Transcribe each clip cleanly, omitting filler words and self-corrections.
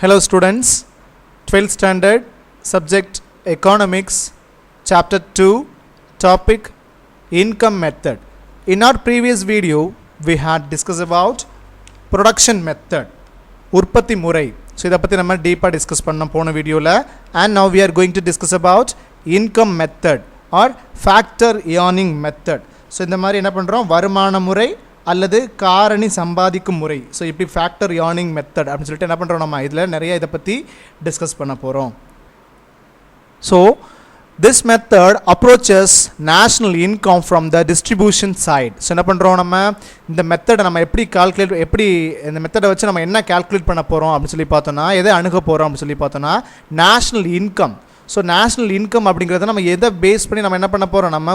Hello students, 12th standard, subject economics, chapter 2, topic income method. In our previous video, we had discussed about production method, உற்பத்தி முறை. So இதை பற்றி நம்ம டீப்பாக discuss பண்ண போன வீடியோவில். And now we are going to discuss about income method or factor earning method. So இந்த மாதிரி என்ன பண்ணுறோம், வருமான முறை அல்லது காரணி சம்பாதிக்கும் முறை. ஸோ இப்படி ஃபேக்டர் ஏர்னிங் மெத்தட் அப்படின்னு சொல்லிட்டு என்ன பண்ணுறோம், நம்ம இதில் நிறைய இதை பற்றி டிஸ்கஸ் பண்ண போகிறோம். So this method approaches national income from the distribution side. So என்ன பண்ணுறோம், நம்ம இந்த மெத்தடை நம்ம எப்படி இந்த மெத்தடை வச்சு நம்ம என்ன கால்குலேட் பண்ண போகிறோம் அப்படின்னு சொல்லி பார்த்தோன்னா, எதை அணுக போகிறோம் அப்படின்னு சொல்லி பார்த்தோன்னா national income. So national income அப்படிங்கிறத நம்ம எதை பேஸ் பண்ணி நம்ம என்ன பண்ண போகிறோம், நம்ம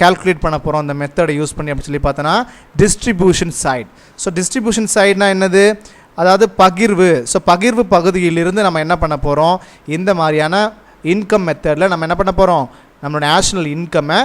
கால்குலேட் பண்ண போகிறோம் இந்த மெத்தடை யூஸ் பண்ணி அப்படின்னு சொல்லி பார்த்தோன்னா டிஸ்ட்ரிபியூஷன் சைட். ஸோ டிஸ்ட்ரிபியூஷன் சைட்னா என்னது, அதாவது பகிர்வு. ஸோ பகிர்வு பகுதியிலிருந்து நம்ம என்ன பண்ண போகிறோம், இந்த மாதிரியான இன்கம் மெத்தடில் நம்ம என்ன பண்ண போகிறோம், நம்மளோட நேஷ்னல் இன்கம்மை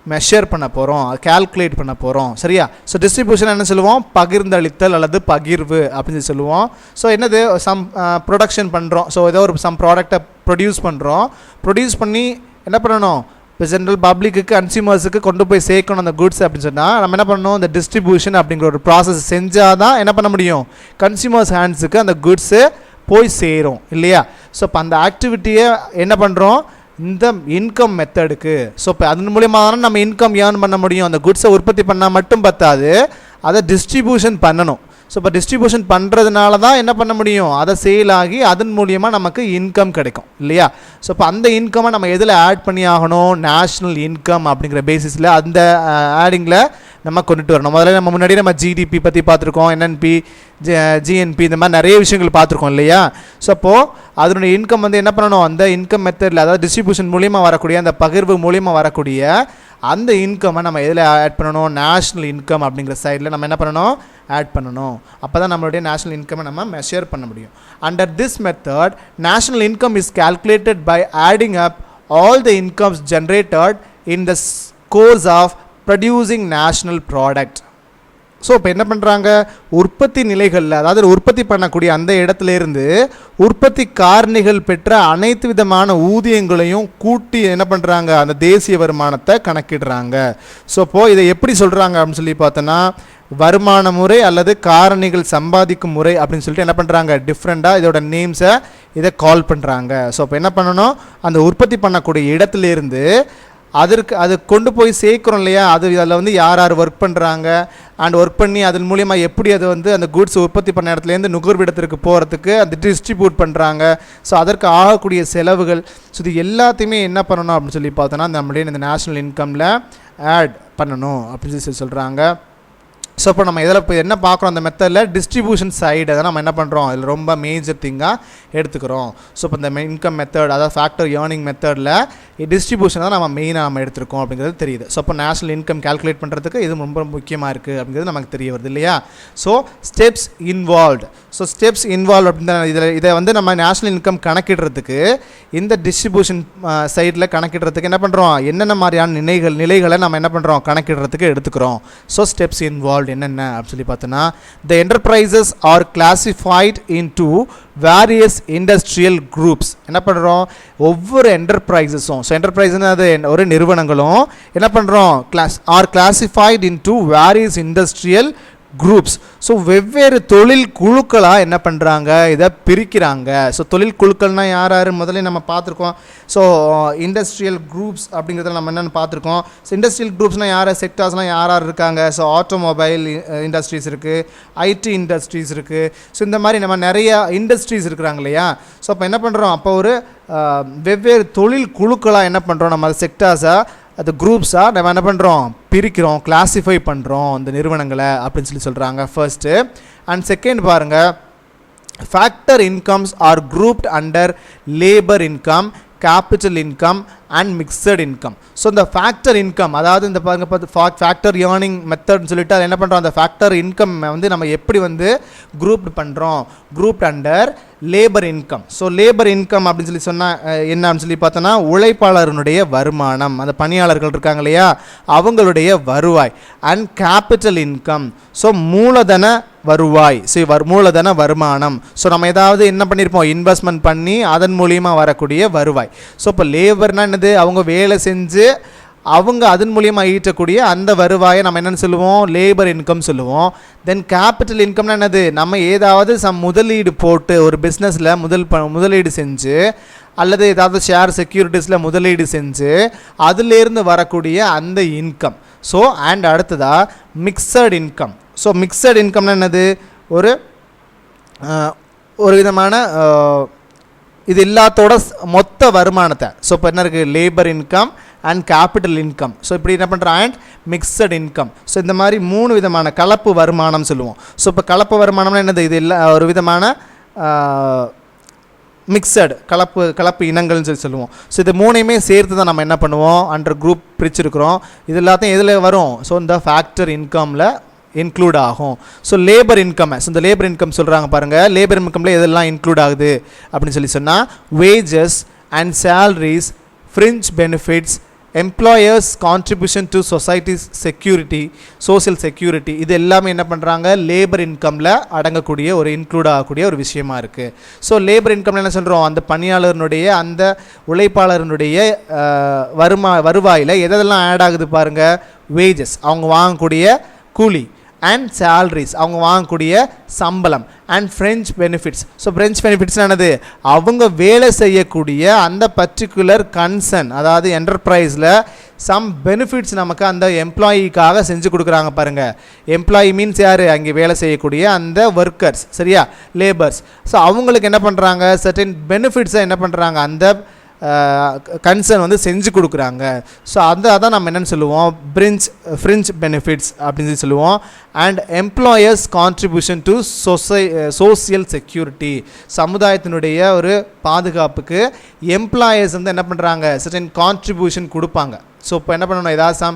மெஷர் பண்ண போகிறோம், கால்குலேட் பண்ண போகிறோம். சரியா? ஸோ டிஸ்ட்ரிபியூஷன் என்ன சொல்லுவோம், பகிர்ந்தளித்தல் அல்லது பகிர்வு அப்படின்னு சொல்லுவோம். ஸோ என்னது, சம் ப்ரொடக்ஷன் பண்ணுறோம். ஸோ ஏதோ ஒரு சம் ப்ராடக்டை ப்ரொடியூஸ் பண்ணுறோம். ப்ரொடியூஸ் பண்ணி என்ன பண்ணணும், இப்போ ஜென்ரல் பப்ளிக்கு கன்சியூமர்ஸுக்கு கொண்டு போய் சேர்க்கணும் அந்த குட்ஸ் அப்படின்னு சொன்னால் நம்ம என்ன பண்ணணும், இந்த டிஸ்ட்ரிபியூஷன் அப்படிங்கிற ஒரு ப்ராசஸ் செஞ்சால் தான் என்ன பண்ண முடியும், கன்சியூமர்ஸ் ஹேண்ட்ஸுக்கு அந்த குட்ஸு போய் சேரும் இல்லையா? ஸோ இப்போ அந்த ஆக்டிவிட்டியை என்ன பண்ணுறோம், இந்த இன்கம் மெத்தடுக்கு. ஸோ இப்போ அதன் மூலியமாக தானே நம்ம இன்கம் ஏர்ன் பண்ண முடியும். அந்த குட்ஸை உற்பத்தி பண்ணால் மட்டும் பத்தாது, அதை டிஸ்ட்ரிபியூஷன் பண்ணணும். ஸோ இப்போ டிஸ்ட்ரிபியூஷன் பண்ணுறதுனால தான் என்ன பண்ண முடியும், அதை சேல் ஆகி அதன் மூலியமாக நமக்கு இன்கம் கிடைக்கும் இல்லையா? ஸோ இப்போ அந்த இன்கம்மை நம்ம எதில் ஆட் பண்ணி ஆகணும், நேஷ்னல் இன்கம் அப்படிங்கிற பேசிஸில் அந்த ஆடிங்கில் நம்ம கொண்டுட்டு வரணும். முதல்ல நம்ம முன்னாடி நம்ம ஜிடிபி பற்றி பார்த்துருக்கோம், என்என்பி, ஜிஎன்பி, இந்த மாதிரி நிறைய விஷயங்கள் பார்த்துருக்கோம் இல்லையா? ஸோ அப்போது அதனுடைய இன்கம் வந்து என்ன பண்ணணும், அந்த இன்கம் மெத்தடில் அதாவது டிஸ்ட்ரிபியூஷன் மூலியமாக வரக்கூடிய அந்த பகிர்வு மூலியமாக வரக்கூடிய அந்த இன்கம்மை நம்ம எதில் ஆட் பண்ணணும், நேஷ்னல் இன்கம் அப்படிங்கிற சைடில் நம்ம என்ன பண்ணணும், ஆட் பண்ணணும். அப்போ தான் நம்மளுடைய நேஷ்னல் இன்கம்மை நம்ம மெஷர் பண்ண முடியும். Under this method national income is calculated by adding up all the incomes generated in the course of producing national product. So இப்போ என்ன பண்ணுறாங்க, உற்பத்தி நிலைகளில் அதாவது உற்பத்தி பண்ணக்கூடிய அந்த இடத்துலேருந்து உற்பத்தி காரணிகள் பெற்ற அனைத்து விதமான ஊதியங்களையும் கூட்டி என்ன பண்ணுறாங்க, அந்த தேசிய வருமானத்தை கணக்கிடுறாங்க. ஸோ இப்போது இதை எப்படி சொல்கிறாங்க அப்படின்னு சொல்லி பார்த்தோன்னா, வருமான முறை அல்லது காரணிகள் சம்பாதிக்கும் முறை அப்படின்னு சொல்லிட்டு என்ன பண்ணுறாங்க, டிஃப்ரெண்ட்டாக இதோட நேம்ஸை இதை கால் பண்ணுறாங்க. ஸோ இப்போ என்ன பண்ணணும், அந்த உற்பத்தி பண்ணக்கூடிய இடத்துலேருந்து அது கொண்டு போய் சேர்க்குறோம் இல்லையா, அதில் வந்து யார் யார் ஒர்க் பண்ணுறாங்க அண்ட் ஒர்க் பண்ணி அதன் மூலியமாக எப்படி அது வந்து அந்த குட்ஸ் உற்பத்தி பண்ண இடத்துலேருந்து நுகர்விடத்திற்கு போகிறதுக்கு அந்த டிஸ்ட்ரிபியூட் பண்ணுறாங்க. ஸோ அதற்கு ஆகக்கூடிய செலவுகள், ஸோ இது எல்லாத்தையுமே என்ன பண்ணணும் அப்படின்னு சொல்லி பார்த்தோன்னா நம்மளுடைய இந்த நேஷ்னல் இன்கமில் ஆட் பண்ணணும் அப்படின்னு சொல்லி சொல்கிறாங்க. ஸோ இப்போ நம்ம இதில் இப்போ என்ன பார்க்குறோம், அந்த மெத்தடில் டிஸ்ட்ரிபியூஷன் சைடு அதை நம்ம என்ன பண்ணுறோம், இதில் ரொம்ப மேஜர் திங்காக எடுத்துக்கிறோம். ஸோ இப்போ இந்த இன்கம் மெத்தட் அதாவது ஃபேக்டர் ஏர்னிங் மெத்தடில் டிஸ்ட்ரிபியூஷன் தான் நம்ம மெயினாக நம்ம எடுத்துருக்கோம் அப்படிங்கிறது தெரியுது. ஸோ இப்போ நேஷ்னல் இன்கம் கால்குலேட் பண்ணுறதுக்கு இது ரொம்ப முக்கியமாக இருக்குது அப்படிங்கிறது நமக்கு தெரிய வருது இல்லையா? So steps involved. So steps involve அப்படின்னு இதை வந்து நம்ம நேஷ்னல் இன்கம் கணக்கிடுறதுக்கு இந்த டிஸ்ட்ரிபியூஷன் சைடில் கணக்கிடுறதுக்கு என்ன பண்ணுறோம், என்னென்ன மாதிரியான நிலைகளை நம்ம என்ன பண்ணுறோம் கணக்கிடுறதுக்கு எடுத்துக்கிறோம். ஸோ ஸ்டெப்ஸ் இன்வால்வ் என்னென்ன அப்படின்னு சொல்லி பார்த்தோன்னா, the enterprises are classified into various industrial groups. என்ன பண்ணுறோம், ஒவ்வொரு என்டர்பிரைசஸும், ஸோ என்டர்பிரைஸ்னா அது ஒரு நிறுவனங்களும் என்ன பண்ணுறோம், R classified into various industrial groups. So வெவ்வேறு தொழில் குழுக்களாக என்ன பண்ணுறாங்க, இதை பிரிக்கிறாங்க. ஸோ தொழில் குழுக்கள்னால் யார் யார் முதல்ல நம்ம பார்த்துருக்கோம். ஸோ இண்டஸ்ட்ரியல் குரூப்ஸ் அப்படிங்கிறத நம்ம என்னென்னு பார்த்துருக்கோம். ஸோ இண்டஸ்ட்ரியல் குரூப்ஸ்னால் யார், செக்டார்ஸ்னால் யார் யார் இருக்காங்க. ஸோ ஆட்டோமொபைல் இண்டஸ்ட்ரீஸ் இருக்குது, ஐடி இண்டஸ்ட்ரீஸ் இருக்குது. ஸோ இந்த மாதிரி நம்ம நிறைய இண்டஸ்ட்ரீஸ் இருக்கிறாங்க இல்லையா? ஸோ அப்போ என்ன பண்ணுறோம், அப்போ ஒரு வெவ்வேறு தொழில் குழுக்களாக என்ன பண்ணுறோம், நம்ம அது செக்டார்ஸாக அது குரூப்ஸாக நம்ம என்ன பண்ணுறோம், பிரிக்கிறோம், கிளாஸிஃபை பண்ணுறோம் இந்த நிறுவனங்களை அப்படின்னு சொல்லி சொல்கிறாங்க ஃபர்ஸ்ட்டு. அண்ட் செகண்ட் பாருங்கள், factor incomes are grouped under labour income, capital income and mixed income. So இந்த ஃபேக்டர் இன்கம் அதாவது இந்த பாருங்க ஃபேக்டர் ஏர்னிங் மெத்தட்னு சொல்லிட்டு அது என்ன பண்ணுறோம், அந்த ஃபேக்டர் இன்கம் வந்து நம்ம எப்படி வந்து குரூப்டு பண்ணுறோம், grouped under labour income. So labour income அப்படின்னு சொல்லி சொன்னால் என்ன அப்படின்னு சொல்லி பார்த்தோன்னா, உழைப்பாளர்களுடைய வருமானம், அந்த பணியாளர்கள் இருக்காங்க இல்லையா அவங்களுடைய வருவாய். அண்ட் கேபிட்டல் இன்கம், ஸோ மூலதன வருவாய். ஸோ மூலதன வருமானம். ஸோ நம்ம ஏதாவது என்ன பண்ணியிருப்போம், இன்வெஸ்ட்மெண்ட் பண்ணி அதன் மூலியமாக வரக்கூடிய வருவாய். ஸோ இப்போ லேபர்னா என்னது, அவங்க வேலை செஞ்சு அவங்க அதன் மூலியமாக ஈட்டக்கூடிய அந்த வருவாயை நம்ம என்னென்னு சொல்லுவோம், லேபர் இன்கம் சொல்லுவோம். தென் கேபிட்டல் இன்கம்னா என்னது, நம்ம ஏதாவது முதலீடு போட்டு ஒரு பிஸ்னஸில் முதலீடு செஞ்சு அல்லது ஏதாவது ஷேர் செக்யூரிட்டிஸில் முதலீடு செஞ்சு அதிலேருந்து வரக்கூடிய அந்த இன்கம். ஸோ அண்ட் அடுத்ததாக மிக்சட் இன்கம். ஸோ மிக்சட் இன்கம்னா என்னது, ஒரு விதமான இது எல்லாத்தோட மொத்த வருமானத்தை. ஸோ இப்போ என்ன இருக்குது, labour income and capital income. So இப்படி என்ன பண்ணுறோம், அண்ட் மிக்சட் இன்கம். ஸோ இந்த மாதிரி 3 விதமான கலப்பு வருமானம் சொல்லுவோம். ஸோ இப்போ கலப்பு வருமானம்னா என்னது, இது இல்லை ஒரு விதமான மிக்சட் கலப்பு இனங்கள்னு சொல்லுவோம். ஸோ இது 3ஐயுமே சேர்த்து தான் நம்ம என்ன பண்ணுவோம், அண்டர் குரூப் பிரிச்சுருக்கிறோம். இது எல்லாத்தையும் எதில் வரும், ஸோ இந்த ஃபேக்டர் இன்கமில் இன்க்ளூட் ஆகும். ஸோ லேபர் இன்கம், ஸோ இந்த லேபர் இன்கம் சொல்கிறாங்க பாருங்கள், லேபர் இன்கமில் எதெல்லாம் இன்க்ளூட் ஆகுது அப்படின்னு சொன்னால் wages and salaries, fringe benefits, employers contribution to societies security, social security, இது எல்லாமே என்ன பண்ணுறாங்க, லேபர் இன்கமில் அடங்கக்கூடிய ஒரு இன்க்ளூட் ஆகக்கூடிய ஒரு விஷயமா இருக்குது. ஸோ லேபர் இன்கம்ல என்ன சொல்கிறோம், அந்த பணியாளர்னுடைய அந்த உழைப்பாளர்னுடைய வருவாயில் எதெல்லாம் ஆட் ஆகுது பாருங்கள், வேஜஸ் அவங்க வாங்கக்கூடிய கூலி, அண்ட் சேலரிஸ் அவங்க வாங்கக்கூடிய சம்பளம், and French benefits. So French benefits என்னது, அவங்க வேலை செய்யக்கூடிய அந்த பர்டிகுலர் கன்சர்ன், அதாவது என்டர்பிரைஸில் சம் பெனிஃபிட்ஸ் நமக்கு அந்த எம்ப்ளாயிக்காக செஞ்சு கொடுக்குறாங்க பாருங்கள். எம்ப்ளாயி மீன்ஸ் யார், அங்கே வேலை செய்யக்கூடிய அந்த ஒர்க்கர்ஸ், சரியா, லேபர்ஸ். ஸோ அவங்களுக்கு என்ன பண்ணுறாங்க, சர்டன் பெனிஃபிட்ஸை என்ன பண்ணுறாங்க, அந்த கன்சர்ன் செஞ்சு கொடுக்குறாங்க. ஸோ அதான் நம்ம என்னென்னு சொல்லுவோம், ஃப்ரிஞ்ச் பெனிஃபிட்ஸ் அப்படின்னு சொல்லுவோம். And employers contribution to social security, சமுதாயத்தினுடைய ஒரு பாதுகாப்புக்கு எம்ப்ளாயர்ஸ் என்ன பண்ணுறாங்க, சர்டன் கான்ட்ரிபியூஷன் கொடுப்பாங்க. ஸோ இப்போ என்ன பண்ணணும், ஏதாவது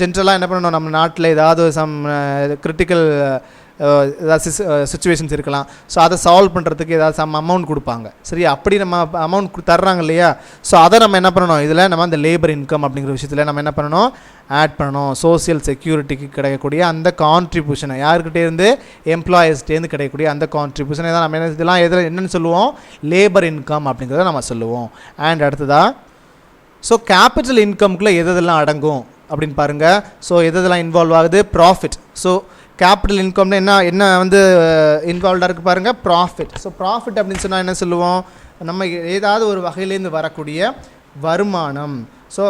ஜென்ரலாக என்ன பண்ணணும், நம்ம நாட்டில் ஏதாவது கிரிட்டிக்கல் ஏதாவது சுச்சுவேஷன்ஸ் இருக்கலாம். ஸோ அதை சால்வ் பண்ணுறதுக்கு ஏதாவது அமௌண்ட் கொடுப்பாங்க, சரி, அப்படி நம்ம அமௌண்ட் தர்றாங்க இல்லையா. ஸோ அதை நம்ம என்ன பண்ணணும், இதில் நம்ம அந்த லேபர் இன்கம் அப்படிங்கிற விஷயத்தில் நம்ம என்ன பண்ணணும், ஆட் பண்ணணும். சோசியல் செக்யூரிட்டிக்கு கிடைக்கக்கூடிய அந்த கான்ட்ரிபியூஷனை, யாருக்கிட்டேருந்து, எம்ப்ளாயர்ஸ்டேருந்து கிடைக்கக்கூடிய அந்த கான்ட்ரிபியூஷனை தான் நம்ம இதெல்லாம் எதில் என்னென்னு சொல்லுவோம், லேபர் இன்கம் அப்படிங்கிறத நம்ம சொல்லுவோம். அண்ட் அடுத்ததாக ஸோ கேபிட்டல் இன்கம்குள்ளே எதெல்லாம் அடங்கும் அப்படின்னு பாருங்கள். ஸோ எதெல்லாம் இன்வால்வ் ஆகுது, ப்ராஃபிட். ஸோ கேபிட்டல் இன்கம்னு என்ன இன்வால்வ்டாக இருக்குது பாருங்கள், ப்ராஃபிட். ஸோ ப்ராஃபிட் அப்படின்னு சொன்னால் என்ன சொல்லுவோம், நம்ம ஏதாவது ஒரு வகையிலேருந்து வரக்கூடிய வருமானம். ஸோ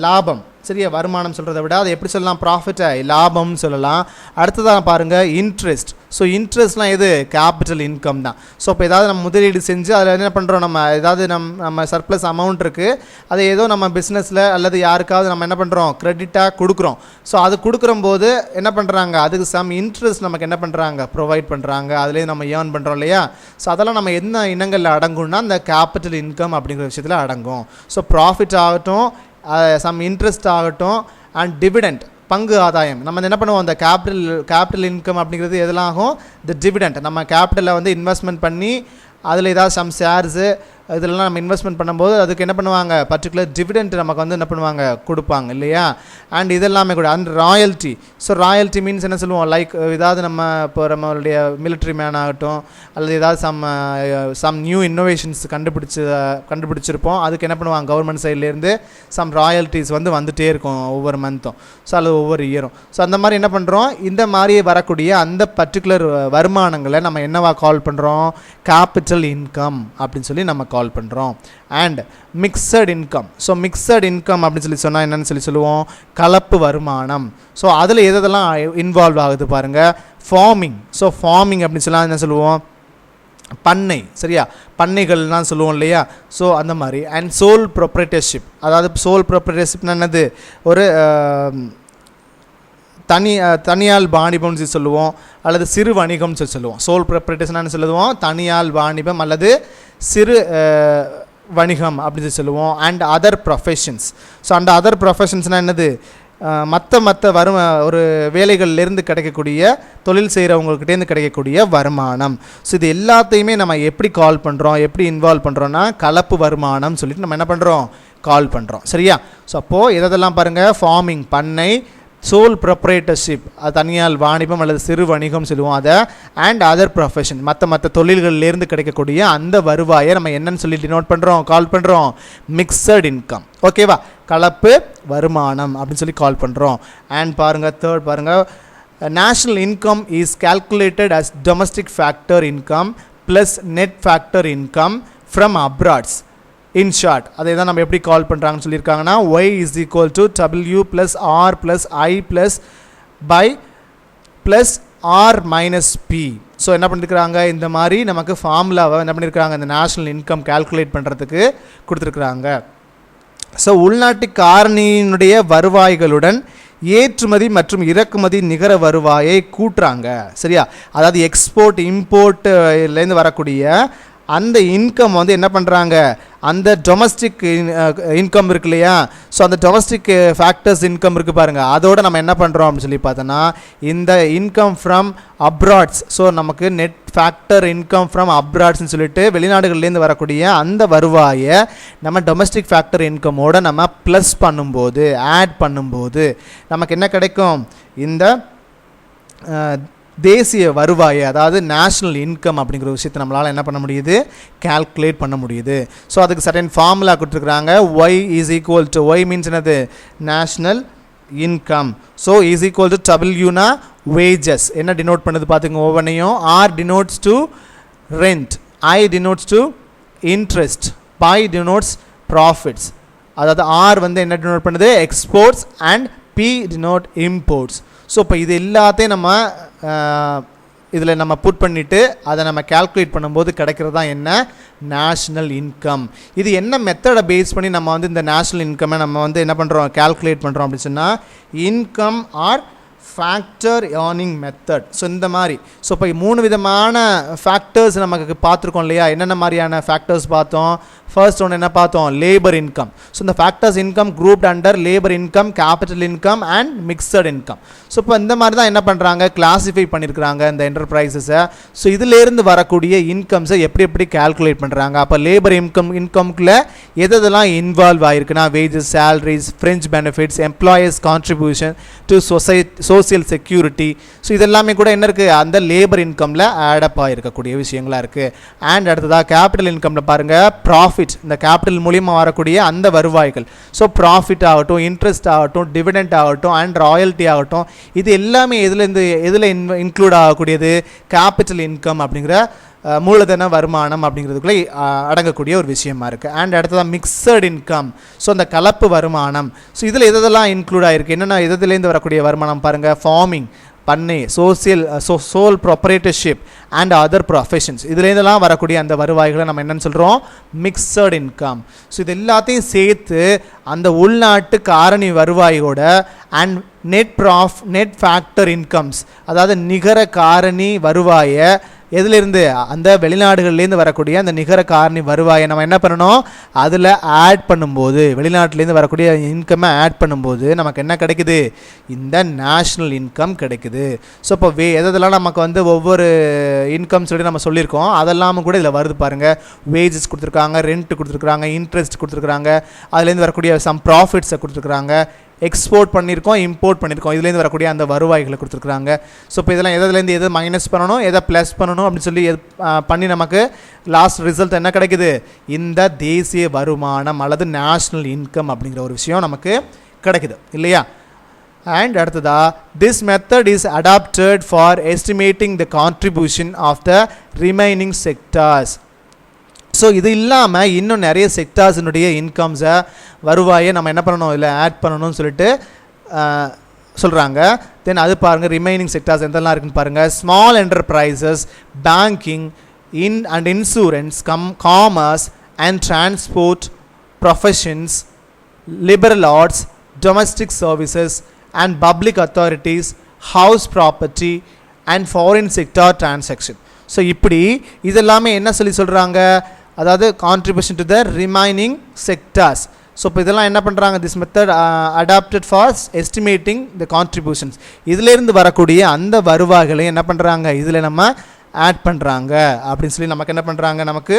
லாபம், சரியா, வருமானம் சொல்கிறத விட அதை எப்படி சொல்லலாம், ப்ராஃபிட்டை லாபம்னு சொல்லலாம். அடுத்ததாக பாருங்கள் இன்ட்ரெஸ்ட். ஸோ இன்ட்ரெஸ்ட்லாம் எது, கேபிட்டல் இன்கம் தான். ஸோ இப்போ ஏதாவது நம்ம முதலீடு செஞ்சு அதில் என்ன பண்ணுறோம், நம்ம ஏதாவது நம்ம சர்ப்ளஸ் அமௌண்ட் இருக்குது, அதை ஏதோ நம்ம பிஸ்னஸில் அல்லது யாருக்காவது நம்ம என்ன பண்ணுறோம், கிரெடிட்டாக கொடுக்குறோம். ஸோ அது கொடுக்குறம்போது என்ன பண்ணுறாங்க, அதுக்கு சம் இன்ட்ரெஸ்ட் நமக்கு என்ன பண்ணுறாங்க, ப்ரொவைட் பண்ணுறாங்க, அதுலேயே நம்ம ஏர்ன் பண்ணுறோம் இல்லையா. ஸோ அதெல்லாம் நம்ம என்ன இனங்களில் அடங்கும்னா அந்த கேபிட்டல் இன்கம் அப்படிங்கிற விஷயத்தில் அடங்கும். ஸோ ப்ராஃபிட் ஆகட்டும், சம் இன்ட்ரெஸ்ட் ஆகட்டும், அண்ட் டிவிடெண்ட் பங்கு ஆதாயம். நம்ம என்ன பண்ணுவோம், அந்த கேபிட்டல் இன்கம் அப்படிங்கிறது எதெல்லாம் ஆகும், இந்த டிவிடெண்ட். நம்ம கேபிட்டலில் இன்வெஸ்ட்மெண்ட் பண்ணி அதில் ஏதாவது சம் ஷேர்ஸு இதெல்லாம் நம்ம இன்வெஸ்ட்மெண்ட் பண்ணும்போது அதுக்கு என்ன பண்ணுவாங்க, பர்டிகுலர் டிவிடெண்ட் நமக்கு என்ன பண்ணுவாங்க, கொடுப்பாங்க இல்லையா. அண்ட் இதெல்லாமே கூட and royalty. So royalty means என்ன சொல்லுவோம், லைக் ஏதாவது நம்ம இப்போ நம்மளுடைய மிலிட்ரி மேன் ஆகட்டும் அல்லது ஏதாவது சம் நியூ இன்னோவேஷன்ஸ் கண்டுபிடிச்சிருப்போம், அதுக்கு என்ன பண்ணுவாங்க, கவர்மெண்ட் சைட்லேருந்து சம் ராயல்ட்டிஸ் வந்துகிட்டே இருக்கும் ஒவ்வொரு மந்த்தும், ஸோ அல்லது ஒவ்வொரு இயரும். ஸோ அந்த மாதிரி என்ன பண்ணுறோம், இந்த மாதிரி வரக்கூடிய அந்த பர்டிகுலர் வருமானங்களை நம்ம என்னவா கால் பண்ணுறோம், கேபிட்டல் இன்கம் அப்படின்னு சொல்லி நம்ம கால் பண்ணுறோம். And mixed income. So mixed income அப்படின்னு சொல்லி சொன்னால் என்னென்னு சொல்லுவோம், கலப்பு வருமானம். ஸோ அதில் எதெல்லாம் இன்வால்வ் ஆகுது பாருங்கள், ஃபார்மிங். ஸோ ஃபார்மிங் அப்படின்னு சொன்னால் என்ன சொல்லுவோம், பண்ணை, சரியா, பண்ணைகள்லாம் சொல்லுவோம் இல்லையா. ஸோ அந்த மாதிரி. And sole proprietorship. அதாவது சோல் ப்ரொப்ரைட்டர்ஷிப்னா என்னது, ஒரு தனியால் வாணிபம்னு சொல்லுவோம் அல்லது சிறு வணிகம்னு சொல்லுவோம். சோல் ப்ரொப்ரைட்டர்ஸ்னு சொல்லுவோம், தனியால் வாணிபம் அல்லது சிறு வணிகம் அப்படின்னு சொல்லுவோம். And other professions. ஸோ அந்த அதர் ப்ரொஃபஷன்ஸ்னால் என்னது, மற்ற ஒரு வேலைகள்லேருந்து கிடைக்கக்கூடிய, தொழில் செய்கிறவங்கக்கிட்டேருந்து கிடைக்கக்கூடிய வருமானம். ஸோ இது எல்லாத்தையுமே நம்ம எப்படி கால் பண்ணுறோம், எப்படி இன்வால்வ் பண்ணுறோன்னா கலப்பு வருமானம் சொல்லிட்டு நம்ம என்ன பண்ணுறோம், கால் பண்ணுறோம், சரியா. ஸோ அப்போது இதெல்லாம் பாருங்கள், ஃபார்மிங் பண்ணை, சோல் ப்ரொப்ரேட்டர்ஷிப், அது தனியால் வாணிபம் அல்லது சிறு வணிகம் சொல்லுவோம் அதை, அண்ட் அதர் ப்ரொஃபஷன், மற்ற தொழில்கள்லேருந்து கிடைக்கக்கூடிய அந்த வருவாயை நம்ம என்னன்னு சொல்லி டினோட் பண்ணுறோம், கால் பண்ணுறோம் மிக்சட் இன்கம். ஓகேவா, கலப்பு வருமானம் அப்படின்னு சொல்லி கால் பண்ணுறோம். அண்ட் பாருங்கள், தேர்ட் பாருங்கள், national income is calculated as domestic factor income plus net factor income from abroads. In short, அதை தான் நம்ம எப்படி கால் பண்ணுறாங்கன்னு சொல்லியிருக்காங்கன்னா, y is equal to w plus r plus i plus by plus r minus p. So என்ன பண்ணியிருக்கிறாங்க, இந்த மாதிரி நமக்கு ஃபார்முலாவை என்ன பண்ணியிருக்காங்க, இந்த நேஷ்னல் இன்கம் கால்குலேட் பண்ணுறதுக்கு கொடுத்துருக்குறாங்க. ஸோ உள்நாட்டு காரணியினுடைய வருவாய்களுடன் ஏற்றுமதி மற்றும் இறக்குமதி நிகர வருவாயை கூட்டுறாங்க. சரியா, அதாவது எக்ஸ்போர்ட் இம்போர்ட்லேருந்து வரக்கூடிய அந்த இன்கம் வந்து என்ன பண்ணுறாங்க, அந்த டொமஸ்டிக் இன்கம் இருக்கு இல்லையா, ஸோ அந்த டொமஸ்டிக் ஃபேக்டர்ஸ் இன்கம் இருக்குது பாருங்கள், அதோடு நம்ம என்ன பண்ணுறோம் அப்படின்னு சொல்லி பார்த்தோன்னா இந்த இன்கம் ஃப்ரம் அப்ராட்ஸ், ஸோ நமக்கு நெட் ஃபேக்டர் இன்கம் ஃப்ரம் அப்ராட்ஸ்ன்னு சொல்லிட்டு வெளிநாடுகள்லேருந்து வரக்கூடிய அந்த வருவாயை நம்ம டொமஸ்டிக் ஃபேக்டர் இன்கமோடு நம்ம ப்ளஸ் பண்ணும்போது, ஆட் பண்ணும்போது நமக்கு என்ன கிடைக்கும், இந்த தேசிய வருவாயை, அதாவது நேஷ்னல் இன்கம் அப்படிங்கிற விஷயத்தை நம்மளால் என்ன பண்ண முடியுது, கால்குலேட் பண்ண முடியுது. ஸோ அதுக்கு சர்டன் ஃபார்முலா கொடுத்துருக்குறாங்க. y is equal to, y means என்னது, national income. So is equal to டபிள்யூனா வேஜஸ், என்ன டினோட் பண்ணுது பார்த்துங்க ஒவ்வொன்றையும். r denotes to rent, i denotes to interest, pi denotes profits. அதாவது r வந்து என்ன டினோட் பண்ணுது, exports, and p denote imports. So இப்போ இது எல்லாத்தையும் நம்ம இதில் நம்ம புட் பண்ணிவிட்டு அதை நம்ம கால்குலேட் பண்ணும்போது கிடைக்கிறது தான் என்ன, நேஷ்னல் இன்கம். இது என்ன மெத்தடை பேஸ் பண்ணி நம்ம வந்து இந்த நேஷ்னல் இன்கம்மை நம்ம வந்து என்ன பண்ணுறோம், கால்குலேட் பண்ணுறோம் அப்படின்னு சொன்னால் income R factor earning method. So இந்த மாதிரி, ஸோ இப்போ 3 விதமான ஃபேக்டர்ஸ் நமக்கு பார்த்துருக்கோம் இல்லையா, என்னென்ன மாதிரியான ஃபேக்டர்ஸ் பார்த்தோம். ஃபர்ஸ்ட் ஒன்று என்ன பார்த்தோம், லேபர் இன்கம். ஸோ இந்த factors income grouped under labour income, capital income and mixed income. So இப்போ இந்த மாதிரி தான் என்ன பண்ணுறாங்க, கிளாஸிஃபை பண்ணியிருக்கிறாங்க இந்த என்டர்பிரைசஸை. ஸோ இதிலேருந்து வரக்கூடிய இன்கம்ஸை எப்படி கால்குலேட் பண்ணுறாங்க. அப்போ லேபர் இன்கம்குள்ளே எதெல்லாம் இன்வால்வ் ஆகிருக்குன்னா, wages, salaries, fringe benefits, employers contribution to social security. So இதெல்லாமே கூட என்ன இருக்குது, அந்த லேபர் இன்கமில் ஆடப் ஆகிருக்கக்கூடிய விஷயங்களாக இருக்குது. அண்ட் அடுத்ததாக கேபிட்டல் இன்கமில் பாருங்கள், ப்ராஃபிட், இந்த கேபிட்டல் மூலியமாக வரக்கூடிய அந்த வருவாய்கள். ஸோ ப்ராஃபிட் ஆகட்டும், இன்ட்ரெஸ்ட் ஆகட்டும், டிவிடெண்ட் ஆகட்டும், அண்ட் ராயல்ட்டி ஆகட்டும், இது எல்லாமே எதில் இன்க்ளூட் ஆகக்கூடியது, கேபிட்டல் இன்கம் அப்படிங்கிற மூலதன வருமானம் அப்படிங்கிறதுக்குள்ளே அடங்கக்கூடிய ஒரு விஷயமா இருக்குது. அண்ட் அடுத்ததான் மிக்சட் இன்கம், ஸோ அந்த கலப்பு வருமானம். ஸோ இதில் எதெல்லாம் இன்க்ளூட் ஆகிருக்கு, என்னென்னா எதுலேருந்து வரக்கூடிய வருமானம் பாருங்கள், ஃபார்மிங், பண்ணை, sole proprietorship and other professions, இதுலேருந்துலாம் வரக்கூடிய அந்த வருவாய்களை நம்ம என்னென்னு சொல்கிறோம், மிக்சட் இன்கம். ஸோ இது எல்லாத்தையும் சேர்த்து அந்த உள்நாட்டு காரணி வருவாயோட அண்ட் நெட் ஃபேக்டர் இன்கம்ஸ், அதாவது நிகர காரணி வருவாயை எதுலேருந்து, அந்த வெளிநாடுகள்லேருந்து வரக்கூடிய அந்த நிகர காரணி வருவாயை நம்ம என்ன பண்ணணும், அதில் ஆட் பண்ணும்போது, வெளிநாட்டிலேருந்து வரக்கூடிய இன்கம்மை ஆட் பண்ணும்போது நமக்கு என்ன கிடைக்குது, இந்த நேஷ்னல் இன்கம் கிடைக்குது. ஸோ இப்போ எதெல்லாம் நமக்கு வந்து ஒவ்வொரு இன்கம் சொல்லி நம்ம சொல்லியிருக்கோம், அதெல்லாமும் கூட இதில் வருது பாருங்கள். வேஜஸ் கொடுத்துருக்காங்க, ரெண்ட் கொடுத்துருக்குறாங்க, இன்ட்ரெஸ்ட் கொடுத்துருக்குறாங்க, அதுலேருந்து வரக்கூடிய சம் ப்ராஃபிட்ஸை கொடுத்துருக்குறாங்க, எக்ஸ்போர்ட் பண்ணியிருக்கோம், இம்போர்ட் பண்ணியிருக்கோம், இதுலேருந்து வரக்கூடிய அந்த வருவாய்களை கொடுத்துருக்குறாங்க. ஸோ இப்போ இதெல்லாம் எதுலேருந்து எதை மைனஸ் பண்ணணும், எதை ப்ளஸ் பண்ணணும் அப்படின்னு சொல்லி பண்ணி நமக்கு லாஸ்ட் ரிசல்ட் என்ன கிடைக்குது, இந்த தேசிய வருமானம் அல்லது நேஷ்னல் இன்கம் அப்படிங்கிற ஒரு விஷயம் நமக்கு கிடைக்குது இல்லையா. அண்ட் அடுத்ததா, this method is adopted for estimating the contribution of the remaining sectors. So இது இல்லாமல் இன்னும் நிறைய செக்டார்ஸினுடைய இன்கம்ஸை வருவாயை நம்ம என்ன பண்ணணும், இல்லை ஆட் பண்ணணும்னு சொல்லிட்டு சொல்கிறாங்க. தென் அது பாருங்கள், ரிமைனிங் செக்டார்ஸ் எந்தெல்லாம் இருக்குன்னு பாருங்கள். Small enterprises, banking, and insurance, commerce and transport, professions, liberal arts, domestic services and public authorities, house property and foreign sector transaction. So இப்படி இதெல்லாமே என்ன சொல்கிறாங்க, அதாவது contribution to the remaining sectors. So இப்போ இதெல்லாம் என்ன பண்ணுறாங்க, this method adopted for estimating the contributions, இதிலேருந்து வரக்கூடிய அந்த வருவாய்களை என்ன பண்ணுறாங்க, இதில் நம்ம ஆட் பண்ணுறாங்க அப்படின்னு சொல்லி நமக்கு என்ன பண்ணுறாங்க, நமக்கு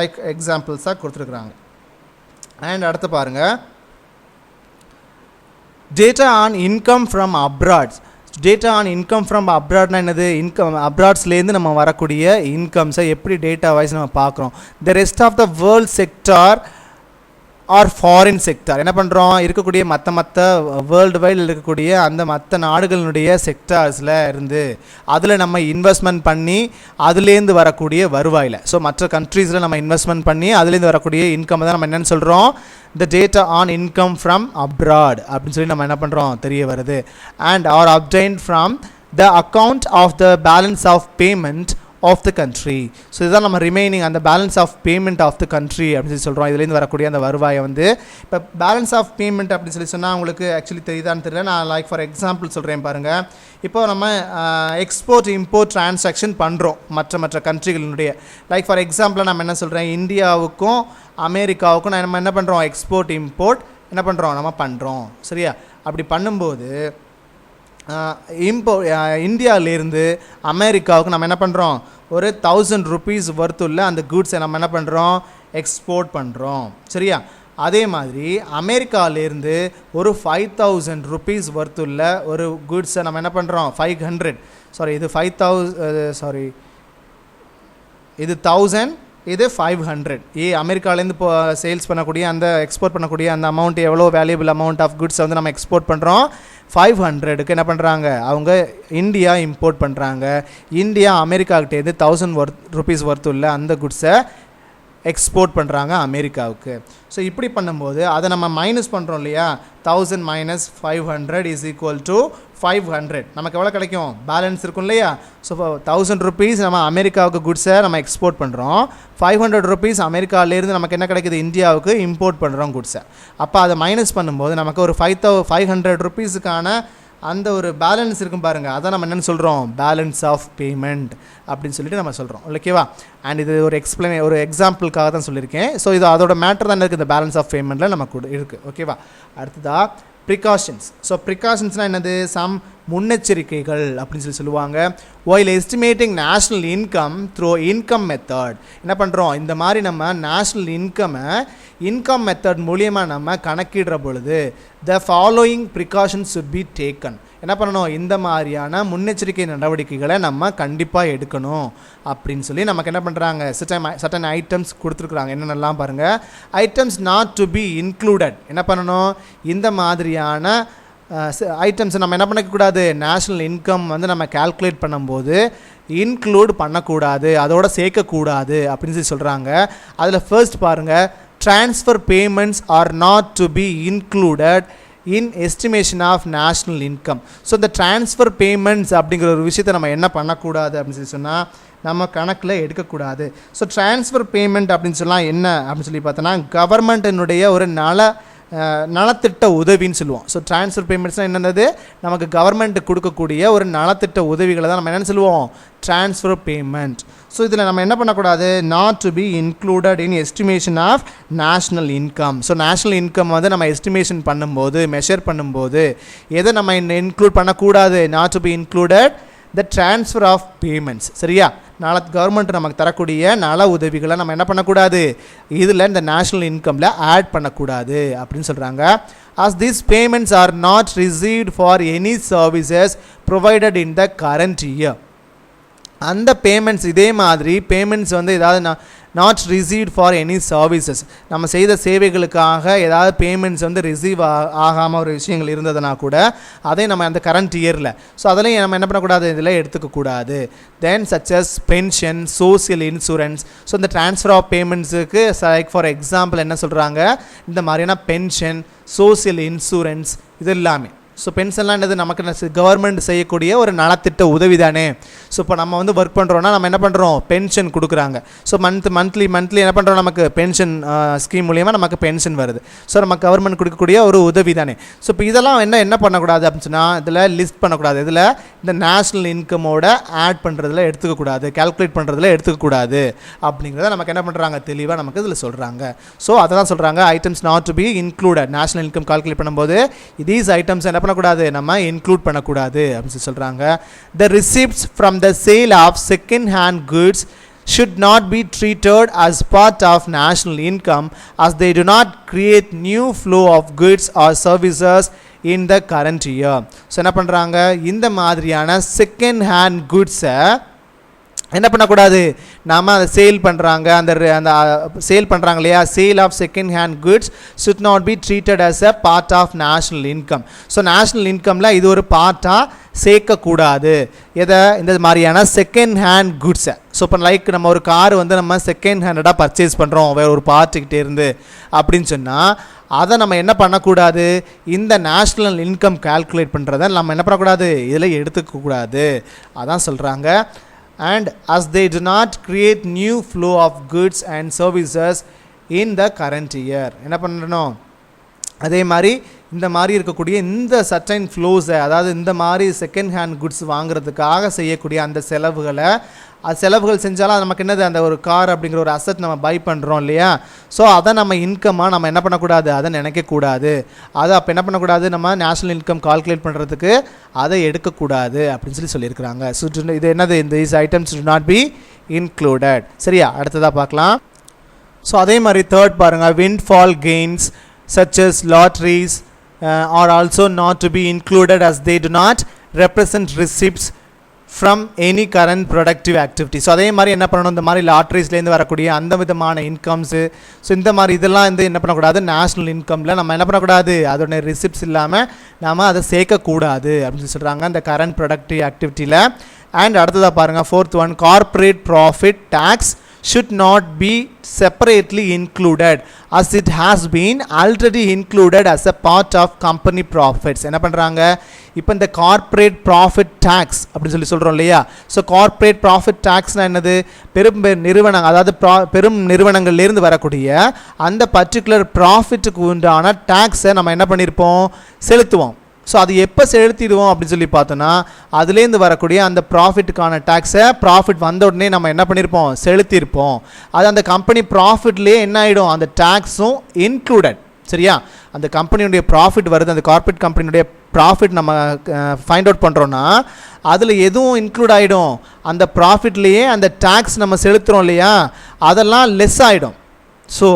லைக் எக்ஸாம்பிள்ஸாக கொடுத்துருக்குறாங்க. அண்ட் அடுத்து பாருங்கள், data on income from abroads. Data on income from அப்ராட்னா என்னது? இன்கம் அப்ராட்ஸ்லேருந்து நம்ம வரக்கூடிய இன்கம்ஸை எப்படி டேட்டா வைஸ் நம்ம பார்க்குறோம். The rest of the world sector or foreign sector என்ன பண்ணுறோம், இருக்கக்கூடிய மற்ற வேர்ல்டு வைடில் இருக்கக்கூடிய அந்த மற்ற நாடுகளினுடைய செக்டார்ஸில் இருந்து அதில் நம்ம இன்வெஸ்ட்மெண்ட் பண்ணி அதுலேருந்து வரக்கூடிய வருவாயில், ஸோ மற்ற கண்ட்ரீஸில் நம்ம இன்வெஸ்ட்மெண்ட் பண்ணி அதுலேருந்து வரக்கூடிய இன்கம் தான் நம்ம என்னென்னு சொல்கிறோம், the data on income from abroad அப்படின்னு சொல்லி நம்ம என்ன பண்ணுறோம் தெரிய வருது. And are obtained from the account of the balance of payment of the country. So இதுதான் நம்ம ரிமைனிங் அந்த balance of payment of the country அப்படின்னு சொல்லி சொல்கிறோம். இதுலேருந்து வரக்கூடிய அந்த வருவாயை வந்து இப்போ பேலன்ஸ் ஆஃப் பேமெண்ட் அப்படின்னு சொல்லி சொன்னால் உங்களுக்கு ஆக்சுவலி தெரியுதான்னு தெரியல. நான் லைக் ஃபார் எக்ஸாம்பிள் சொல்கிறேன் பாருங்கள். இப்போ நம்ம எக்ஸ்போர்ட் இம்போர்ட் டிரான்சாக்ஷன் பண்ணுறோம் மற்ற கண்ட்ரிகளினுடைய. லைக் ஃபார் எக்ஸாம்பிளாக நம்ம என்ன சொல்கிறேன், இந்தியாவுக்கும் அமெரிக்காவுக்கும் நம்ம என்ன பண்ணுறோம், எக்ஸ்போர்ட் இம்போர்ட் என்ன பண்ணுறோம் நம்ம பண்ணுறோம். சரியா? அப்படி பண்ணும்போது இந்தியாவிலேருந்து அமெரிக்காவுக்கு நம்ம என்ன பண்ணுறோம், ஒரு 1000 rupees வர்த்துள்ள அந்த கூட்ஸை நம்ம என்ன பண்ணுறோம், எக்ஸ்போர்ட் பண்ணுறோம். சரியா? அதே மாதிரி அமெரிக்காவிலேருந்து ஒரு 5000 rupees வர்த்துள்ள ஒரு கூட்ஸை நம்ம என்ன பண்ணுறோம், 500 சாரி இது 5000 சாரி இது 1000 இது 500. அமெரிக்காவிலேருந்து இப்போ சேல்ஸ் பண்ணக்கூடிய அந்த எக்ஸ்போர்ட் பண்ணக்கூடிய அந்த அமௌண்ட் எவ்வளோ வேல்யூபிள் அமௌண்ட் ஆஃப் குட்ஸை வந்து நம்ம எக்ஸ்போர்ட் பண்ணுறோம். 500க்கு என்ன பண்ணுறாங்க அவங்க இந்தியா இம்போர்ட் பண்ணுறாங்க. இந்தியா அமெரிக்காக்கிட்டேருந்து 1000 rupees வர்த்துள்ள அந்த குட்ஸை எக்ஸ்போர்ட் பண்ணுறாங்க அமெரிக்காவுக்கு. ஸோ இப்படி பண்ணும்போது அதை நம்ம மைனஸ் பண்ணுறோம் இல்லையா, 1000 minus 500 is equal to 500. நமக்கு எவ்வளோ கிடைக்கும், பேலன்ஸ் இருக்கும் இல்லையா. ஸோ 1000 rupees நம்ம அமெரிக்காவுக்கு குட்ஸை நம்ம எக்ஸ்போர்ட் பண்ணுறோம், 500 rupees அமெரிக்காவிலேருந்து நமக்கு என்ன கிடைக்குது, இந்தியாவுக்கு இம்போர்ட் பண்ணுறோம் குட்ஸை. அப்போ அதை மைனஸ் பண்ணும்போது நமக்கு ஒரு 500 rupeesக்கான அந்த ஒரு பேலன்ஸ் இருக்கும் பாருங்கள், அதான் நம்ம என்னென்னு சொல்கிறோம், பேலன்ஸ் ஆஃப் பேமெண்ட் அப்படின்னு சொல்லிட்டு நம்ம சொல்கிறோம். ஓகேவா? அண்ட் இது ஒரு எக்ஸாம்பிளுக்காக தான் சொல்லியிருக்கேன். ஸோ இது அதோட மேட்டர் தான் இருக்குது, இந்த பேலன்ஸ் ஆஃப் பேமெண்ட்டில் நமக்கு இருக்குது. ஓகேவா? அடுத்ததாக ப்ரிகாஷன்ஸ். ஸோ ப்ரிகாஷன்ஸ்னால் என்னது, சம் முன்னெச்சரிக்கைகள் அப்படின்னு சொல்லுவாங்க. While estimating national income through income method என்ன பண்ணுறோம், இந்த மாதிரி நம்ம நேஷ்னல் இன்கம் மெத்தட் மூலியமாக நம்ம கணக்கிடுற பொழுது the following precautions should be taken. என்ன பண்ணணும், இந்த மாதிரியான முன்னெச்சரிக்கை நடவடிக்கைகளை நம்ம கண்டிப்பாக எடுக்கணும் அப்படின்னு சொல்லி நமக்கு என்ன பண்ணுறாங்க, சர்டன் ஐட்டம்ஸ் கொடுத்துருக்குறாங்க. என்னென்னலாம் பாருங்கள், items not to be included. என்ன பண்ணணும், இந்த மாதிரியான ஐட்டம்ஸை நம்ம என்ன பண்ணக்கூடாது, நேஷ்னல் இன்கம் வந்து நம்ம கால்குலேட் பண்ணும்போது இன்க்ளூட் பண்ணக்கூடாது, அதோட சேர்க்கக்கூடாது அப்படின்னு சொல்லி சொல்கிறாங்க. அதில் ஃபர்ஸ்ட் பாருங்கள், transfer payments are not to be included in estimation of national income. So இந்த ட்ரான்ஸ்ஃபர் பேமெண்ட்ஸ் அப்படிங்கிற ஒரு விஷயத்தை நம்ம என்ன பண்ணக்கூடாது அப்படின்னு சொல்லி சொன்னால் நம்ம கணக்கில் எடுக்கக்கூடாது. ஸோ ட்ரான்ஸ்ஃபர் பேமெண்ட் அப்படின்னு சொன்னால் என்ன அப்படின்னு சொல்லி பார்த்தோன்னா, கவர்மெண்ட்டினுடைய ஒரு நலத்திட்ட உதவின்னு சொல்லுவோம். ஸோ ட்ரான்ஸ்ஃபர் பேமெண்ட்ஸ்னால் என்னது, நமக்கு கவர்மெண்ட்டுக்கு கொடுக்கக்கூடிய ஒரு நலத்திட்ட உதவிகளை தான் நம்ம என்னென்னு சொல்லுவோம், ட்ரான்ஸ்ஃபர் பேமெண்ட். ஸோ இதில் நம்ம என்ன பண்ணக்கூடாது, not to be included in estimation of national income. So national income வந்து நம்ம எஸ்டிமேஷன் பண்ணும்போது, மெஷர் பண்ணும்போது எதை நம்ம இன்க்ளூட் பண்ணக்கூடாது, not to be included the transfer of payments. சரியா? கவர்மெண்ட் நமக்கு தரக்கூடிய நல உதவிகளை நம்ம என்ன பண்ணக்கூடாது, இதில் இந்த நேஷ்னல் இன்கமில் ஆட் பண்ணக்கூடாது அப்படின்னு சொல்கிறாங்க. as these payments are not received for any services provided in the current year. அந்த பேமெண்ட்ஸ் இதே மாதிரி பேமெண்ட்ஸ் வந்து ஏதாவது not received for any services, நம்ம செய்த சேவைகளுக்காக ஏதாவது பேமெண்ட்ஸ் வந்து ரிசீவ் ஆகாமல் ஒரு விஷயங்கள் இருந்ததுனா கூட அதை நம்ம அந்த கரண்ட் இயரில், ஸோ அதெல்லாம் நம்ம என்ன பண்ணக்கூடாது, இதில் எடுத்துக்கக்கூடாது. Then such as pension, social insurance. So இந்த ட்ரான்ஸ்ஃபர் ஆஃப் பேமெண்ட்ஸுக்கு லைக் ஃபார் எக்ஸாம்பிள் என்ன சொல்கிறாங்க, இந்த மாதிரியான பென்ஷன், சோசியல் இன்சூரன்ஸ் இது எல்லாமே. ஸோ பென்ஷன்லாம் என்னது, நமக்கு கவர்மெண்ட் செய்யக்கூடிய ஒரு நலத்திட்ட உதவி தானே. ஸோ இப்போ நம்ம வந்து ஒர்க் பண்ணுறோன்னா நம்ம என்ன பண்ணுறோம், பென்ஷன் கொடுக்குறாங்க. ஸோ மந்த்லி என்ன பண்ணுறோம், நமக்கு பென்ஷன் ஸ்கீம் மூலியமாக நமக்கு பென்ஷன் வருது. ஸோ நம்ம கவர்மெண்ட் கொடுக்கக்கூடிய ஒரு உதவி தானே. ஸோ இப்போ இதெல்லாம் என்ன பண்ணக்கூடாது அப்படின்னு சொன்னால், இதில் லிஸ்ட் பண்ணக்கூடாது, இதில் இந்த நேஷ்னல் இன்கமோட ஆட் பண்ணுறதுல எடுத்துக்கக்கூடாது, கால்குலேட் பண்ணுறதுல எடுத்துக்கக்கூடாது அப்படிங்கிறத நமக்கு என்ன பண்ணுறாங்க, தெளிவாக நமக்கு இதில் சொல்கிறாங்க. ஸோ அதை தான் சொல்கிறாங்க, items not to be included. National income calculate பண்ணும்போது தீஸ் ஐட்டம்ஸ் என்ன பண்ணக்கூடாது, நம்ம இன்க்ளூட் பண்ணக்கூடாது அப்படின்னு சொல்கிறாங்க. The receipts from the sale of second hand goods should not be treated as part of national income, as they do not create new flow of goods or services in the current year. So என்ன பண்ணுறாங்க, இந்த மாதிரியான second hand குட்ஸை என்ன பண்ணக்கூடாது, நாம் அதை sale பண்ணுறாங்க, அந்த சேல் பண்ணுறாங்க இல்லையா, sale of second hand goods should not be treated as a part of national income. So national இன்கமில் இது ஒரு பார்ட்டாக சேர்க்கக்கூடாது. எதை, இந்த மாதிரியான செகண்ட் ஹேண்ட் குட்ஸை. ஸோ இப்போ லைக் நம்ம ஒரு கார் வந்து நம்ம செகண்ட் ஹேண்டடாக பர்ச்சேஸ் பண்ணுறோம் வேறு ஒரு பார்ட்டுக்கிட்டே இருந்து அப்படின்னு சொன்னால், அதை நம்ம என்ன பண்ணக்கூடாது, இந்த நேஷ்னல் இன்கம் கால்குலேட் பண்ணுறதை நம்ம என்ன பண்ணக்கூடாது, இதில் எடுத்துக்கக்கூடாது. அதான் சொல்கிறாங்க. And as they do not create new flow of goods and services in the current year. என்ன பண்ணணும், அதே மாதிரி இந்த மாதிரி இருக்கக்கூடிய இந்த சர்டைன் ஃப்ளோஸை, அதாவது இந்த மாதிரி செகண்ட் ஹேண்ட் குட்ஸ் வாங்குறதுக்காக செய்யக்கூடிய அந்த செலவுகள் செஞ்சாலும் அது நமக்கு என்னது, அந்த ஒரு கார் அப்படிங்கிற ஒரு அசட் நம்ம பை பண்ணுறோம் இல்லையா, ஸோ அதை நம்ம இன்கமாக நம்ம என்ன பண்ணக்கூடாது, அதை நினைக்கக்கூடாது. அதை அப்போ என்ன பண்ணக்கூடாது, நம்ம நேஷ்னல் இன்கம் கால்குலேட் பண்ணுறதுக்கு அதை எடுக்கக்கூடாது அப்படின்னு சொல்லியிருக்கிறாங்க. ஸோ இது என்னது, இந்த these items do not be included. சரியா, அடுத்ததாக பார்க்கலாம். ஸோ அதே மாதிரி தேர்ட் பாருங்கள், windfall gains such as lotteries are also not to be included as they do not represent receipts from any current productive activity. So அதே மாதிரி என்ன பண்ணணும், இந்த மாதிரி லாட்ரிஸ்லேருந்து வரக்கூடிய அந்த விதமான இன்கம்ஸு, ஸோ இந்த மாதிரி இதெல்லாம் வந்து என்ன பண்ணக்கூடாது, நேஷ்னல் இன்கமில் நம்ம என்ன பண்ணக்கூடாது, அதோட ரிசிப்ட்ஸ் இல்லாமல் நாம் அதை சேர்க்கக்கூடாது அப்படின்னு சொல்கிறாங்க அந்த கரண்ட் ப்ரொடக்டிவ் ஆக்டிவிட்டியில். அண்ட் அடுத்ததாக பாருங்கள், fourth one, corporate profit tax should not be separately included as it has been already included as a part of company profits. என்ன பண்ணுறாங்க, இப்போ இந்த கார்ப்பரேட் ப்ராஃபிட் டேக்ஸ் அப்படின்னு சொல்கிறோம் இல்லையா. ஸோ கார்ப்பரேட் ப்ராஃபிட் டேக்ஸ்னால் என்னது, நிறுவனங்கள், அதாவது பெரும் நிறுவனங்கள்லேருந்து வரக்கூடிய அந்த பர்டிகுலர் ப்ராஃபிட்டுக்கு உண்டான டேக்ஸை நம்ம என்ன பண்ணியிருப்போம், செலுத்துவோம். ஸோ அது எப்போ செலுத்திடுவோம் அப்படின்னு சொல்லி பார்த்தோன்னா, அதுலேருந்து வரக்கூடிய அந்த ப்ராஃபிட்டுக்கான டேக்ஸை ப்ராஃபிட் வந்த உடனே நம்ம என்ன பண்ணியிருப்போம், செலுத்தியிருப்போம். அது அந்த கம்பெனி ப்ராஃபிட்லேயே என்ன ஆகிடும், அந்த டேக்ஸும் இன்க்ளூடட். சரியா, அந்த கம்பெனியுடைய ப்ராஃபிட் வருது, அந்த கார்ப்பரேட் கம்பெனியுடைய ப்ராஃபிட் நம்ம ஃபைண்ட் அவுட் பண்ணுறோன்னா அதில் எதுவும் இன்க்ளூட் ஆகிடும், அந்த ப்ராஃபிட்லேயே அந்த டேக்ஸ் நம்ம செலுத்துகிறோம் இல்லையா, அதெல்லாம் லெஸ் ஆகிடும். ஸோ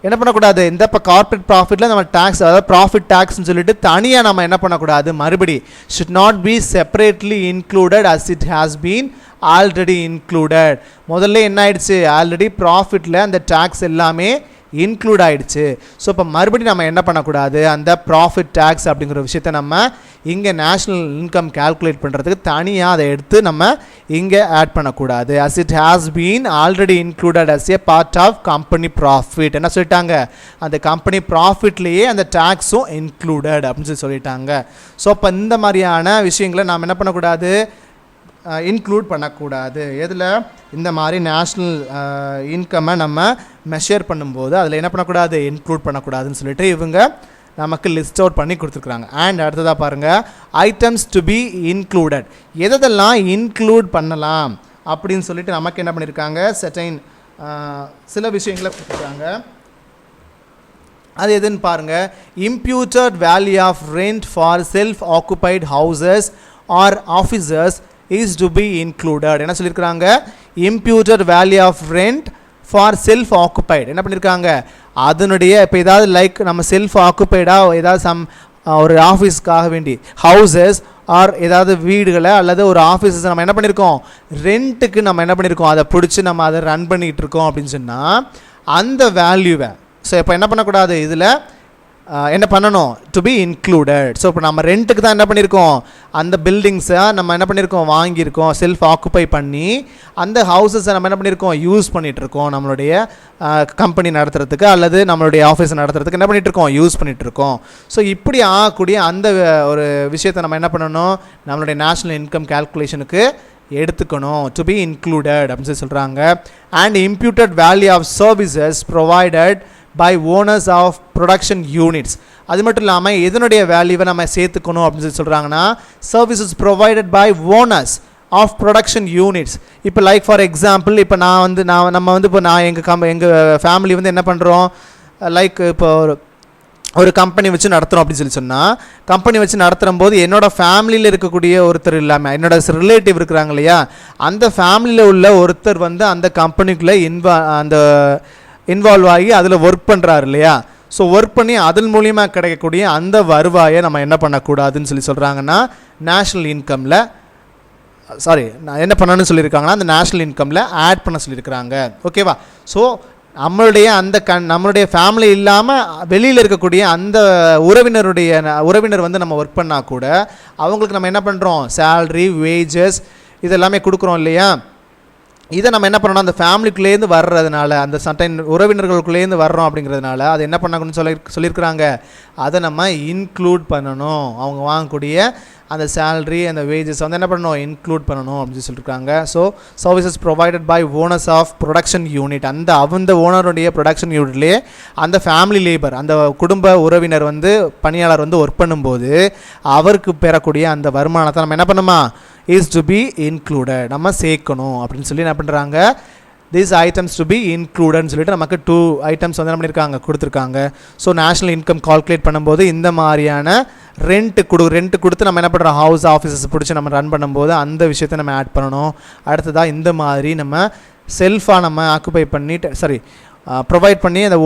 என்ன பண்ணக்கூடாது, இந்த இப்போ கார்ப்பரேட் ப்ராஃபிட்டில் நம்ம டேக்ஸ், அதாவது ப்ராஃபிட் டேக்ஸ்னு சொல்லிட்டு தனியாக நம்ம என்ன பண்ணக்கூடாது, மறுபடி should not be separately included as it has been already included. முதல்ல என்ன ஆயிடுச்சு, ஆல்ரெடி ப்ராஃபிட்டில் அந்த டேக்ஸ் எல்லாமே இன்க்ளூட் ஆகிடுச்சு. ஸோ இப்போ மறுபடியும் நம்ம என்ன பண்ணக்கூடாது, அந்த ப்ராஃபிட் டேக்ஸ் அப்படிங்கிற விஷயத்தை நம்ம இங்கே நேஷ்னல் இன்கம் கால்குலேட் பண்ணுறதுக்கு தனியாக அதை எடுத்து நம்ம இங்கே ஆட் பண்ணக்கூடாது. As it has been already included as a part of company profit. என்ன சொல்லிட்டாங்க, அந்த கம்பெனி ப்ராஃபிட்லேயே அந்த டேக்ஸும் இன்க்ளூடட் அப்படின்னு சொல்லிட்டாங்க. ஸோ இப்போ இந்த மாதிரியான விஷயங்களை நாம் என்ன பண்ணக்கூடாது, இன்க்ளூட் பண்ணக்கூடாது. எதில், இந்த மாதிரி நேஷ்னல் இன்கம்மை நம்ம மெஷர் பண்ணும்போது அதில் என்ன பண்ணக்கூடாது, இன்க்ளூட் பண்ணக்கூடாதுன்னு சொல்லிட்டு இவங்க நமக்கு லிஸ்ட் அவுட் பண்ணி கொடுத்துருக்குறாங்க. அண்ட் அடுத்ததாக பாருங்கள், ஐட்டம்ஸ் டு பி இன்க்ளூடட், எதெல்லாம் இன்க்ளூட் பண்ணலாம் அப்படின்னு சொல்லிட்டு நமக்கு என்ன பண்ணியிருக்காங்க, செட்டைன் சில விஷயங்களை கொடுத்துருக்காங்க. அது எதுன்னு பாருங்கள், imputed value of rent for self occupied houses or officers is to be included. என்ன சொல்லியிருக்கிறாங்க, imputed value of rent for self occupied. என்ன பண்ணியிருக்காங்க, அதனுடைய இப்போ ஏதாவது லைக் நம்ம செல்ஃப் ஆக்குபைடாக ஏதாவது ஒரு ஆஃபீஸ்க்காக வேண்டி ஹவுசஸ் ஆர் ஏதாவது வீடுகளை அல்லது ஒரு ஆஃபீஸஸ் நம்ம என்ன பண்ணியிருக்கோம், ரெண்ட்டுக்கு நம்ம என்ன பண்ணியிருக்கோம், அதை பிடிச்சி நம்ம அதை ரன் பண்ணிகிட்டு இருக்கோம் அப்படின்னு சொன்னால் அந்த வேல்யூவை ஸோ இப்போ என்ன பண்ணக்கூடாது, இதில் என்ன பண்ணணும், டு பி இன்க்ளூடட். ஸோ இப்போ நம்ம ரெண்ட்டுக்கு தான் என்ன பண்ணியிருக்கோம், அந்த பில்டிங்ஸை நம்ம என்ன பண்ணியிருக்கோம், வாங்கியிருக்கோம், செல்ஃப் ஆக்குப்பை பண்ணி அந்த ஹவுசஸை நம்ம என்ன பண்ணியிருக்கோம், யூஸ் பண்ணிகிட்ருக்கோம், நம்மளுடைய கம்பெனி நடத்துறதுக்கு அல்லது நம்மளுடைய ஆஃபீஸை நடத்துறதுக்கு என்ன பண்ணிகிட்ருக்கோம், யூஸ் பண்ணிகிட்ருக்கோம். ஸோ இப்படி ஆகக்கூடிய அந்த ஒரு விஷயத்தை நம்ம என்ன பண்ணணும், நம்மளுடைய நேஷ்னல் இன்கம் கால்குலேஷனுக்கு எடுத்துக்கணும், டு பி இன்க்ளூடட் அப்படின்னு சொல்கிறாங்க. And imputed value of services provided by owners of production units. அது மட்டும் இல்லாமல் எதனுடைய வேல்யூவை நம்ம சேர்த்துக்கணும் அப்படின்னு சொல்கிறாங்கன்னா, services provided by owners of production units. இப்போ லைக் ஃபார் எக்ஸாம்பிள், இப்போ நம்ம வந்து இப்போ எங்கள் ஃபேமிலி வந்து என்ன பண்ணுறோம், லைக் இப்போ ஒரு கம்பெனி வச்சு நடத்துகிறோம் அப்படின்னு சொன்னால், கம்பெனி வச்சு நடத்துகிற போது என்னோடய ஃபேமிலியில் இருக்கக்கூடிய ஒருத்தர் இல்லாமல் என்னோட ரிலேட்டிவ் இருக்கிறாங்க இல்லையா, அந்த ஃபேமிலியில் உள்ள ஒருத்தர் வந்து அந்த கம்பெனிக்குள்ளே இன்வால்வ் ஆகி அதில் ஒர்க் பண்ணுறாரு இல்லையா. ஸோ ஒர்க் பண்ணி அதன் மூலியமாக கிடைக்கக்கூடிய அந்த வருவாயை நம்ம என்ன பண்ணக்கூடாதுன்னு சொல்கிறாங்கன்னா நேஷ்னல் இன்கமில் நான் என்ன பண்ணணும்னு சொல்லியிருக்காங்கன்னா அந்த நேஷ்னல் இன்கமில் ஆட் பண்ண சொல்லியிருக்கிறாங்க. ஓகேவா? ஸோ நம்மளுடைய ஃபேமிலி இல்லாமல் வெளியில் இருக்கக்கூடிய அந்த உறவினர் வந்து நம்ம ஒர்க் பண்ணால் கூட அவங்களுக்கு நம்ம என்ன பண்ணுறோம், சேல்ரி, வேஜஸ் இதெல்லாமே கொடுக்குறோம் இல்லையா? இதை நம்ம என்ன பண்ணணும், அந்த ஃபேமிலிக்குள்ளேருந்து வர்றதுனால, அந்த சட்டன் உறவினர்களுக்குள்ளேருந்து வர்றோம் அப்படிங்கிறதுனால அதை என்ன பண்ணணும்னு சொல்லியிருக்கிறாங்க, அதை நம்ம இன்க்ளூட் பண்ணணும். அவங்க வாங்கக்கூடிய அந்த சேல்ரி, அந்த வேஜஸ் வந்து என்ன பண்ணணும், இன்க்ளூட் பண்ணணும் அப்படின்னு சொல்லியிருக்காங்க. So services provided by owners of production unit, அந்த ஓனருடைய ப்ரொடக்ஷன் யூனிட்லேயே அந்த ஃபேமிலி லேபர், அந்த குடும்ப உறவினர் வந்து பணியாளர் வந்து ஒர்க் பண்ணும்போது அவருக்கு பெறக்கூடிய அந்த வருமானத்தை நம்ம என்ன பண்ணுமா, இஸ் டு பி இன்க்ளூடட், நம்ம சேர்க்கணும் அப்படின்னு சொல்லி என்ன பண்ணுறாங்க, these items to be included சொல்லிட்டு நமக்கு 2 items வந்து என்ன பண்ணியிருக்காங்க, கொடுத்துருக்காங்க. ஸோ நேஷ்னல் இன்கம் கால்குலேட் பண்ணும்போது இந்த மாதிரியான ரெண்ட் கொடுத்து நம்ம என்ன பண்ணுறோம், ஹவுஸ் ஆஃபீஸஸ் பிடிச்சி நம்ம ரன் பண்ணும்போது அந்த விஷயத்தை நம்ம ஆட் பண்ணணும். அடுத்ததாக இந்த மாதிரி நம்ம செல்ஃபாக நம்ம ஆக்குபை பண்ணிட்டு ப்ரொவைட் பண்ணி அந்த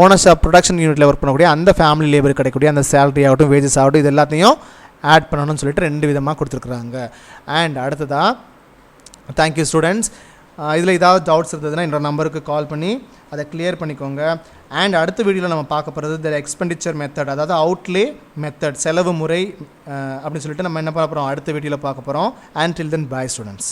ஓனர்ஸ் ஆஃப் ப்ரொடக்ஷன் யூனிட்டில் ஒர்க் பண்ணக்கூடிய அந்த ஃபேமிலி லேபர் கிடைக்கக்கூடிய அந்த சேலரி ஆகட்டும், வேஜஸ் ஆகட்டும், இது எல்லாத்தையும் ஆட் பண்ணணும்னு சொல்லிட்டு 2 விதமாக கொடுத்துருக்குறாங்க. அண்ட் அடுத்ததாக தேங்க்யூ ஸ்டூடெண்ட்ஸ். இதில் ஏதாவது டவுட்ஸ் இருந்ததுன்னா என்னோட நம்பருக்கு கால் பண்ணி அதை கிளியர் பண்ணிக்கோங்க. அண்ட் அடுத்த வீடியோவில் நம்ம பார்க்க போகிறது த எக்ஸ்பெண்டிச்சர் மெத்தட், அதாவது அவுட்லே மெத்தட், செலவு முறை அப்படின்னு சொல்லிட்டு நம்ம என்ன பண்ண போகிறோம், அடுத்த வீடியோவில் பார்க்க போகிறோம். And till then bye students.